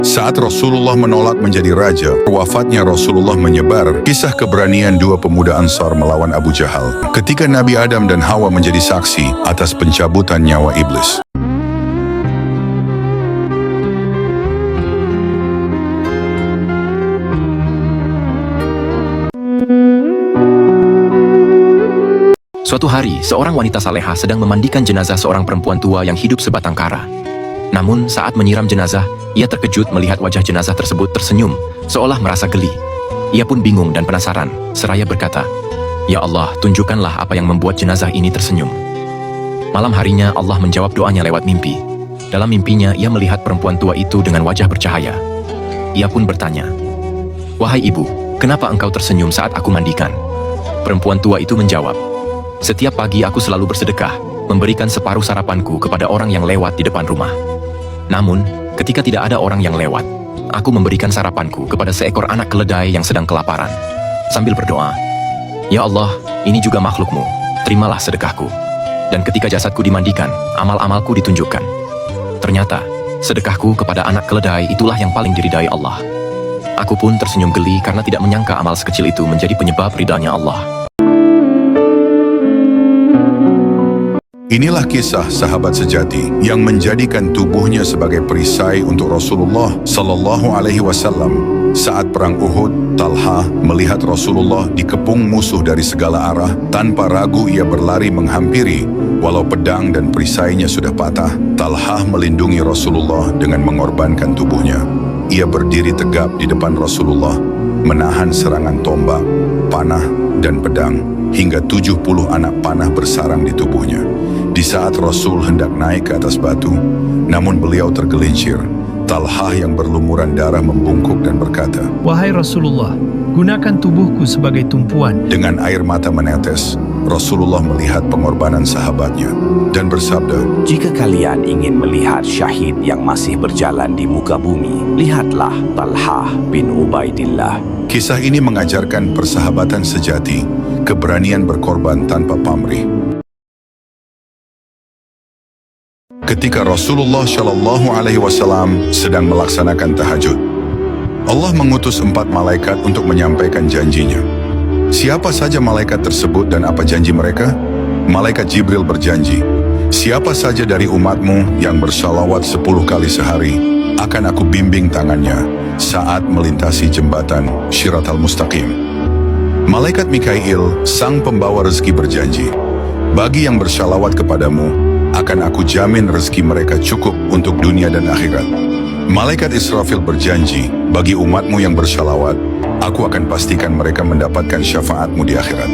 Saat Rasulullah menolak menjadi raja, wafatnya Rasulullah menyebar kisah keberanian dua pemuda Ansar melawan Abu Jahal. Ketika Nabi Adam dan Hawa menjadi saksi atas pencabutan nyawa iblis. Suatu hari, seorang wanita salehah sedang memandikan jenazah seorang perempuan tua yang hidup sebatang kara. Namun, saat menyiram jenazah, ia terkejut melihat wajah jenazah tersebut tersenyum, seolah merasa geli. Ia pun bingung dan penasaran, seraya berkata, "Ya Allah, tunjukkanlah apa yang membuat jenazah ini tersenyum." Malam harinya, Allah menjawab doanya lewat mimpi. Dalam mimpinya, ia melihat perempuan tua itu dengan wajah bercahaya. Ia pun bertanya, "Wahai ibu, kenapa engkau tersenyum saat aku mandikan?" Perempuan tua itu menjawab, "Setiap pagi aku selalu bersedekah, memberikan separuh sarapanku kepada orang yang lewat di depan rumah. Namun, ketika tidak ada orang yang lewat, aku memberikan sarapanku kepada seekor anak keledai yang sedang kelaparan. Sambil berdoa, Ya Allah, ini juga makhlukmu, terimalah sedekahku. Dan ketika jasadku dimandikan, amal-amalku ditunjukkan. Ternyata, sedekahku kepada anak keledai itulah yang paling diridai Allah. Aku pun tersenyum geli karena tidak menyangka amal sekecil itu menjadi penyebab ridanya Allah." Inilah kisah sahabat sejati yang menjadikan tubuhnya sebagai perisai untuk Rasulullah Sallallahu Alaihi Wasallam. Saat perang Uhud, Talha melihat Rasulullah dikepung musuh dari segala arah. Tanpa ragu ia berlari menghampiri. Walau pedang dan perisainya sudah patah, Talha melindungi Rasulullah dengan mengorbankan tubuhnya. Ia berdiri tegap di depan Rasulullah, menahan serangan tombak, panah, dan pedang, hingga 70 anak panah bersarang di tubuhnya. Di saat Rasul hendak naik ke atas batu, namun beliau tergelincir. Talha yang berlumuran darah membungkuk dan berkata, "Wahai Rasulullah, gunakan tubuhku sebagai tumpuan." Dengan air mata menetes, Rasulullah melihat pengorbanan sahabatnya dan bersabda, "Jika kalian ingin melihat syahid yang masih berjalan di muka bumi, lihatlah Talha bin Ubaidillah." Kisah ini mengajarkan persahabatan sejati, keberanian berkorban tanpa pamrih. Ketika Rasulullah Shallallahu Alaihi Wasallam sedang melaksanakan tahajud, Allah mengutus 4 malaikat untuk menyampaikan janjinya. Siapa saja malaikat tersebut dan apa janji mereka? Malaikat Jibril berjanji, siapa saja dari umatmu yang bersalawat 10 kali sehari, akan aku bimbing tangannya saat melintasi jembatan Syiratal Mustaqim. Malaikat Mikail, sang pembawa rezeki berjanji, bagi yang bersalawat kepadamu, akan aku jamin rezeki mereka cukup untuk dunia dan akhirat. Malaikat Israfil berjanji, bagi umatmu yang bersalawat, aku akan pastikan mereka mendapatkan syafaatmu di akhirat.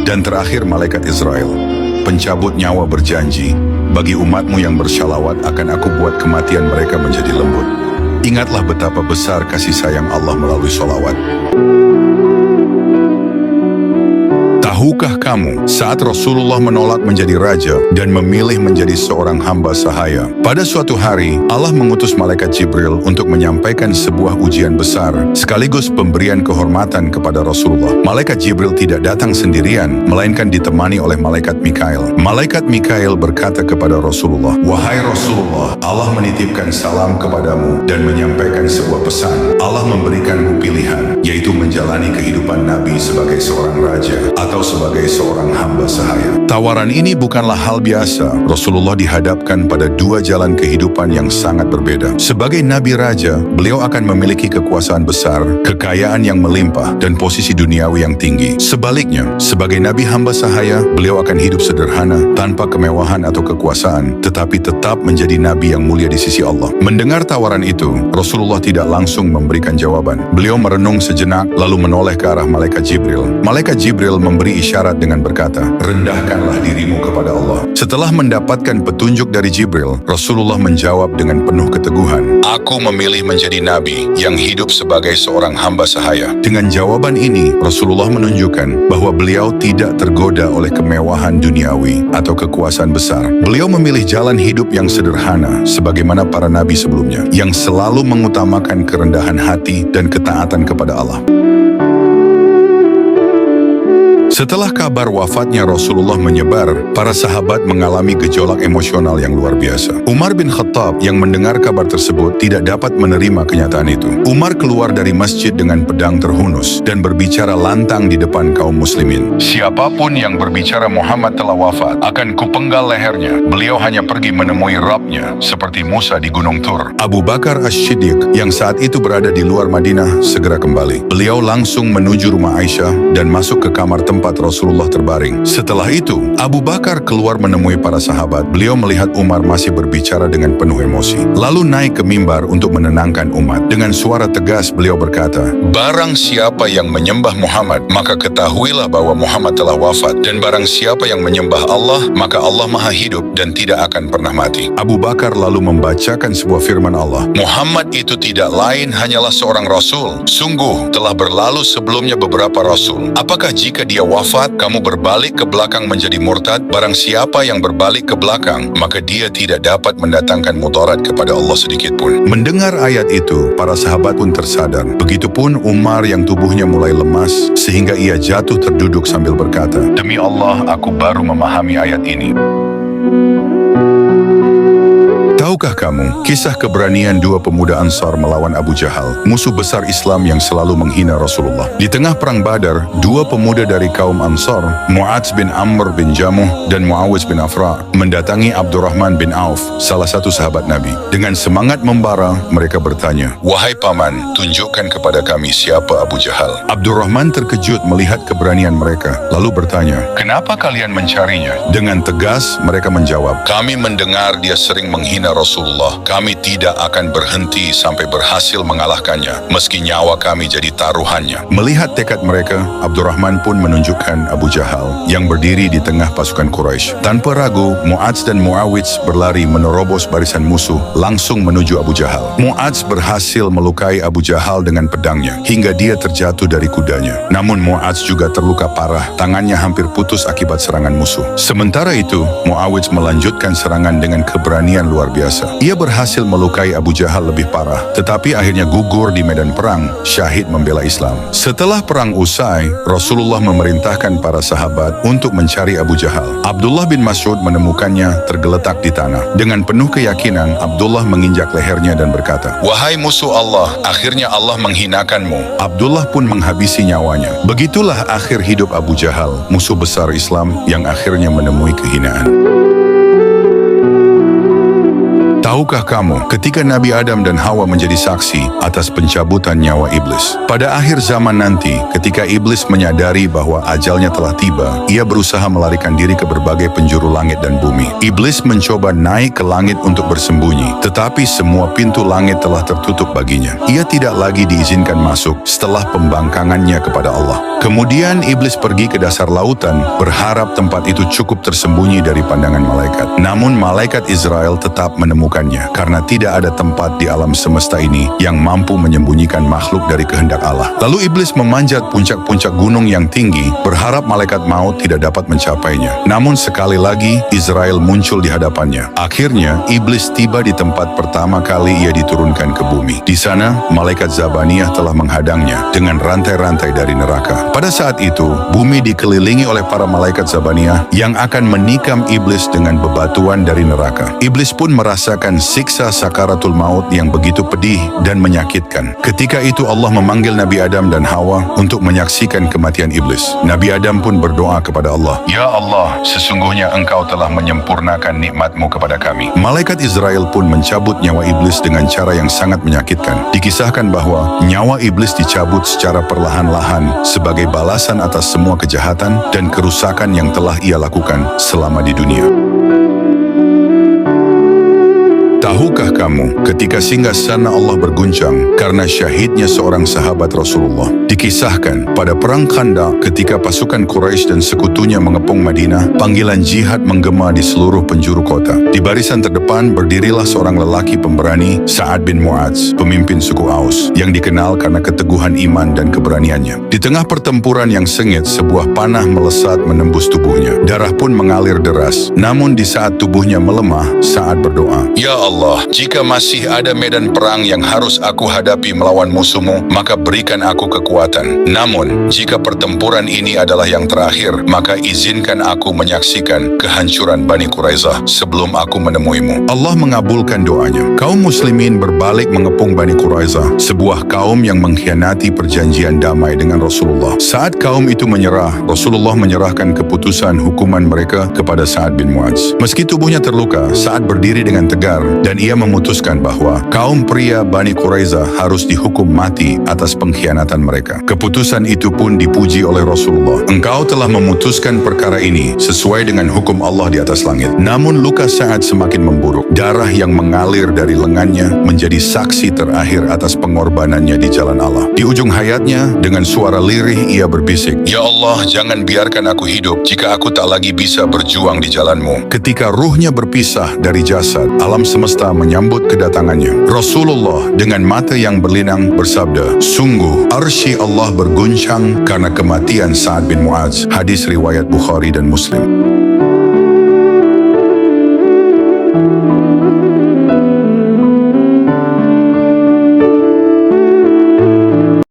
Dan terakhir malaikat Israel, pencabut nyawa berjanji, bagi umatmu yang bersalawat akan aku buat kematian mereka menjadi lembut. Ingatlah betapa besar kasih sayang Allah melalui sholawat. Tahukah kamu saat Rasulullah menolak menjadi raja dan memilih menjadi seorang hamba sahaya? Pada suatu hari, Allah mengutus malaikat Jibril untuk menyampaikan sebuah ujian besar sekaligus pemberian kehormatan kepada Rasulullah. Malaikat Jibril tidak datang sendirian, melainkan ditemani oleh malaikat Mikail. Malaikat Mikail berkata kepada Rasulullah, "Wahai Rasulullah, Allah menitipkan salam kepadamu dan menyampaikan sebuah pesan. Allah memberikanmu pilihan, yaitu menjalani kehidupan Nabi sebagai seorang raja atau sebagai seorang hamba sahaya." Tawaran ini bukanlah hal biasa. Rasulullah dihadapkan pada 2 jalan kehidupan yang sangat berbeda. Sebagai Nabi Raja, beliau akan memiliki kekuasaan besar, kekayaan yang melimpah, dan posisi duniawi yang tinggi. Sebaliknya, sebagai Nabi hamba sahaya, beliau akan hidup sederhana, tanpa kemewahan atau kekuasaan, tetapi tetap menjadi Nabi yang mulia di sisi Allah. Mendengar tawaran itu, Rasulullah tidak langsung memberikan jawaban. Beliau merenung sejenak, lalu menoleh ke arah malaikat Jibril. Malaikat Jibril memberi isyarat dengan berkata, "Rendahkanlah dirimu kepada Allah." Setelah mendapatkan petunjuk dari Jibril, Rasulullah menjawab dengan penuh keteguhan, "Aku memilih menjadi nabi yang hidup sebagai seorang hamba sahaya." Dengan jawaban ini, Rasulullah menunjukkan bahwa beliau tidak tergoda oleh kemewahan duniawi atau kekuasaan besar. Beliau memilih jalan hidup yang sederhana sebagaimana para nabi sebelumnya, yang selalu mengutamakan kerendahan hati dan ketaatan kepada Allah. Setelah kabar wafatnya Rasulullah menyebar, para sahabat mengalami gejolak emosional yang luar biasa. Umar bin Khattab yang mendengar kabar tersebut tidak dapat menerima kenyataan itu. Umar keluar dari masjid dengan pedang terhunus dan berbicara lantang di depan kaum muslimin. Siapapun yang berbicara Muhammad telah wafat, akan kupenggal lehernya. Beliau hanya pergi menemui Rabbnya seperti Musa di Gunung Tur. Abu Bakar As-Siddiq yang saat itu berada di luar Madinah segera kembali. Beliau langsung menuju rumah Aisyah dan masuk ke kamar tempat Rasulullah terbaring. Setelah itu, Abu Bakar keluar menemui para sahabat. Beliau melihat Umar masih berbicara dengan penuh emosi. Lalu naik ke mimbar untuk menenangkan umat. Dengan suara tegas beliau berkata, "Barang siapa yang menyembah Muhammad, maka ketahuilah bahwa Muhammad telah wafat. Dan barang siapa yang menyembah Allah, maka Allah maha hidup dan tidak akan pernah mati." Abu Bakar lalu membacakan sebuah firman Allah, "Muhammad itu tidak lain hanyalah seorang Rasul. Sungguh telah berlalu sebelumnya beberapa Rasul. Apakah jika dia wafat, kamu berbalik ke belakang menjadi murtad? Barang siapa yang berbalik ke belakang, maka dia tidak dapat mendatangkan mudarat kepada Allah sedikit pun." Mendengar ayat itu, para sahabat pun tersadar. Begitupun Umar yang tubuhnya mulai lemas, sehingga ia jatuh terduduk sambil berkata, "Demi Allah, aku baru memahami ayat ini." Tahukah kamu kisah keberanian dua pemuda Ansar melawan Abu Jahal, musuh besar Islam yang selalu menghina Rasulullah? Di tengah perang Badar, dua pemuda dari kaum Ansar, Mu'adz bin Amr bin Jamuh dan Muawiz bin Afra, mendatangi Abdurrahman bin Auf, salah satu sahabat Nabi. Dengan semangat membara, mereka bertanya, "Wahai paman, tunjukkan kepada kami siapa Abu Jahal." Abdurrahman terkejut melihat keberanian mereka, lalu bertanya, "Kenapa kalian mencarinya?" Dengan tegas mereka menjawab, "Kami mendengar dia sering menghina Rasulullah. Kami tidak akan berhenti sampai berhasil mengalahkannya, meski nyawa kami jadi taruhannya." Melihat tekad mereka, Abdurrahman pun menunjukkan Abu Jahal yang berdiri di tengah pasukan Quraisy. Tanpa ragu, Mu'adz dan Muawiz berlari menerobos barisan musuh langsung menuju Abu Jahal. Mu'adz berhasil melukai Abu Jahal dengan pedangnya hingga dia terjatuh dari kudanya. Namun Mu'adz juga terluka parah, tangannya hampir putus akibat serangan musuh. Sementara itu, Muawiz melanjutkan serangan dengan keberanian luar biasa. Ia berhasil melukai Abu Jahal lebih parah, tetapi akhirnya gugur di medan perang, syahid membela Islam. Setelah perang usai, Rasulullah memerintahkan para sahabat untuk mencari Abu Jahal. Abdullah bin Mas'ud menemukannya tergeletak di tanah. Dengan penuh keyakinan, Abdullah menginjak lehernya dan berkata, "Wahai musuh Allah, akhirnya Allah menghinakanmu." Abdullah pun menghabisi nyawanya. Begitulah akhir hidup Abu Jahal, musuh besar Islam yang akhirnya menemui kehinaan. Tahukah kamu, ketika Nabi Adam dan Hawa menjadi saksi atas pencabutan nyawa iblis? Pada akhir zaman nanti, ketika iblis menyadari bahwa ajalnya telah tiba, ia berusaha melarikan diri ke berbagai penjuru langit dan bumi. Iblis mencoba naik ke langit untuk bersembunyi, tetapi semua pintu langit telah tertutup baginya. Ia tidak lagi diizinkan masuk setelah pembangkangannya kepada Allah. Kemudian iblis pergi ke dasar lautan, berharap tempat itu cukup tersembunyi dari pandangan malaikat. Namun malaikat Israel tetap menemukannya, karena tidak ada tempat di alam semesta ini yang mampu menyembunyikan makhluk dari kehendak Allah. Lalu iblis memanjat puncak-puncak gunung yang tinggi, berharap malaikat maut tidak dapat mencapainya. Namun sekali lagi Israel muncul di hadapannya. Akhirnya iblis tiba di tempat pertama kali ia diturunkan ke bumi. Di sana malaikat Zabaniyah telah menghadangnya dengan rantai-rantai dari neraka. Pada saat itu, bumi dikelilingi oleh para malaikat Zabaniyah yang akan menikam iblis dengan bebatuan dari neraka. Iblis pun merasakan siksa sakaratul maut yang begitu pedih dan menyakitkan. Ketika itu Allah memanggil Nabi Adam dan Hawa untuk menyaksikan kematian iblis. Nabi Adam pun berdoa kepada Allah, "Ya Allah, sesungguhnya Engkau telah menyempurnakan nikmat-Mu kepada kami." Malaikat Israel pun mencabut nyawa iblis dengan cara yang sangat menyakitkan. Dikisahkan bahwa nyawa iblis dicabut secara perlahan-lahan sebagai balasan atas semua kejahatan dan kerusakan yang telah ia lakukan selama di dunia. Tahukah kamu, ketika singgasana Allah berguncang karena syahidnya seorang sahabat Rasulullah? Dikisahkan, pada perang Khandaq ketika pasukan Quraisy dan sekutunya mengepung Madinah, panggilan jihad menggema di seluruh penjuru kota. Di barisan terdepan berdirilah seorang lelaki pemberani, Sa'ad bin Mu'adz, pemimpin suku Aus, yang dikenal karena keteguhan iman dan keberaniannya. Di tengah pertempuran yang sengit, sebuah panah melesat menembus tubuhnya. Darah pun mengalir deras. Namun di saat tubuhnya melemah, Sa'ad berdoa, "Ya Allah, jika masih ada medan perang yang harus aku hadapi melawan musuhmu, maka berikan aku kekuatan. Namun, jika pertempuran ini adalah yang terakhir, maka izinkan aku menyaksikan kehancuran Bani Quraizah sebelum aku menemuimu. Allah mengabulkan doanya. Kaum muslimin berbalik mengepung Bani Quraizah, sebuah kaum yang mengkhianati perjanjian damai dengan Rasulullah. Saat kaum itu menyerah, Rasulullah menyerahkan keputusan hukuman mereka kepada Sa'ad bin Mu'adz. Meski tubuhnya terluka, Sa'ad berdiri dengan tegar dan ia memutuskan bahwa kaum pria Bani Quraizah harus dihukum mati atas pengkhianatan mereka. Keputusan itu pun dipuji oleh Rasulullah. Engkau telah memutuskan perkara ini sesuai dengan hukum Allah di atas langit. Namun luka Sa'ad semakin memburuk. Darah yang mengalir dari lengannya menjadi saksi terakhir atas pengorbanannya di jalan Allah. Di ujung hayatnya, dengan suara lirih ia berbisik, "Ya Allah, jangan biarkan aku hidup jika aku tak lagi bisa berjuang di jalan-Mu." Ketika ruhnya berpisah dari jasad, alam semesta menyambut kedatangannya. Rasulullah dengan mata yang berlinang bersabda, "Sungguh, arsy Allah berguncang karena kematian Sa'ad bin Mu'adz." Hadis riwayat Bukhari dan Muslim.